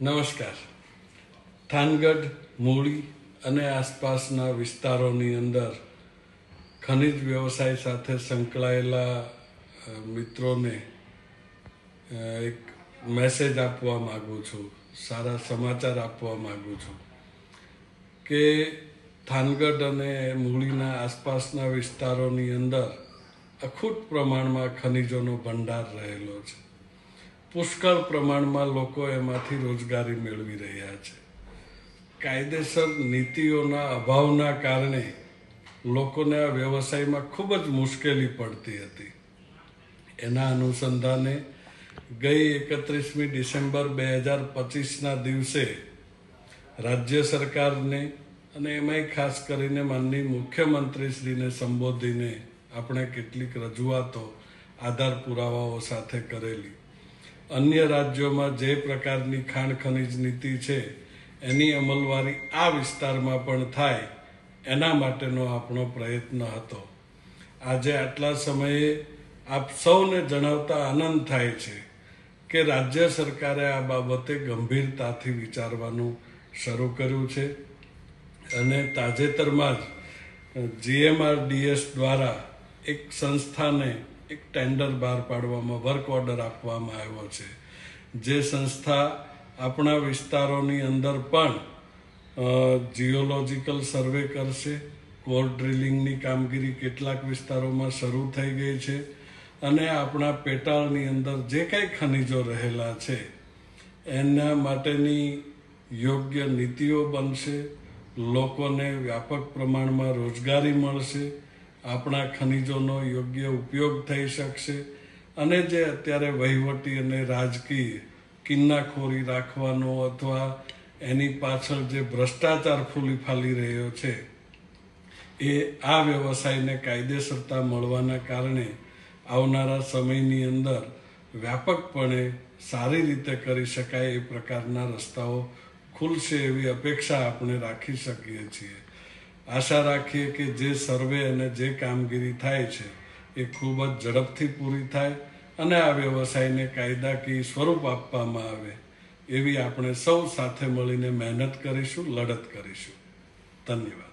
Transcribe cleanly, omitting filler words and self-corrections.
નમસ્કાર. થાનગઢ, મૂળી અને આસપાસના વિસ્તારોની અંદર ખનિજ વ્યવસાય સાથે સંકળાયેલા મિત્રોને એક મેસેજ આપવા માગું છું, સારા સમાચાર આપવા માગું છું કે થાનગઢ અને મૂળીના આસપાસના વિસ્તારોની અંદર અખૂટ પ્રમાણમાં ખનિજોનો ભંડાર રહેલો છે. પુષ્કળ પ્રમાણમાં લોકો એમાંથી રોજગારી મેળવી રહ્યા છે. કાયદેસર નીતિઓના અભાવના કારણે લોકોને આ વ્યવસાયમાં ખૂબ જ મુશ્કેલી પડતી હતી. એના અનુસંધાને ગઈ 31મી ડિસેમ્બર 2025ના દિવસે રાજ્ય સરકારને અને એમાંય ખાસ કરીને માનનીય મુખ્યમંત્રીશ્રીને સંબોધીને આપણે કેટલીક રજૂઆતો આધાર પુરાવાઓ સાથે કરેલી. અન્ય રાજ્યોમાં જે પ્રકારની ખાણ ખનિજ નીતિ છે એની અમલવારી આ વિસ્તારમાં પણ થાય એના માટેનો આપણો પ્રયત્ન હતો. આજે આટલા સમયે આપ સૌને જણાવતા આનંદ થાય છે કે રાજ્ય સરકારે આ બાબતે ગંભીરતાથી વિચારવાનું શરૂ કર્યું છે અને તાજેતરમાં જ GMRDS દ્વારા એક સંસ્થાને એક ટેન્ડર બહાર પાડવામાં, વર્ક ઓર્ડર આપવામાં આવ્યો છે. જે સંસ્થા આપણા વિસ્તારોની અંદર પણ જીઓલોજિકલ સર્વે કરશે. કોર ડ્રિલિંગની કામગીરી કેટલાક વિસ્તારોમાં શરૂ થઈ ગઈ છે અને આપણા પેટાળની અંદર જે કંઈ ખનિજો રહેલા છે એના માટેની યોગ્ય નીતિઓ બનશે. લોકોને વ્યાપક પ્રમાણમાં રોજગારી મળશે. આપણા ખનિજોનો યોગ્ય ઉપયોગ થઈ શકશે અને જે અત્યારે વહીવટી અને રાજકીય કિન્નાખોરી રાખવાનો અથવા એની પાછળ જે ભ્રષ્ટાચાર ફૂલી ફાલી રહ્યો છે એ આ વ્યવસાયને કાયદેસરતા મળવાના કારણે આવનારા સમયની અંદર વ્યાપકપણે સારી રીતે કરી શકાય એ પ્રકારના રસ્તાઓ ખુલશે એવી અપેક્ષા આપણે રાખી શકીએ છીએ. આશા રાખીએ કે જે સર્વે અને જે કામગીરી થાય છે એ ખૂબ જ ઝડપથી પૂરી થાય અને આ વ્યવસાયને કાયદાકીય સ્વરૂપ આપવામાં આવે એવી આપણે સૌ સાથે મળીને મહેનત કરીશું, લડત કરીશું. ધન્યવાદ.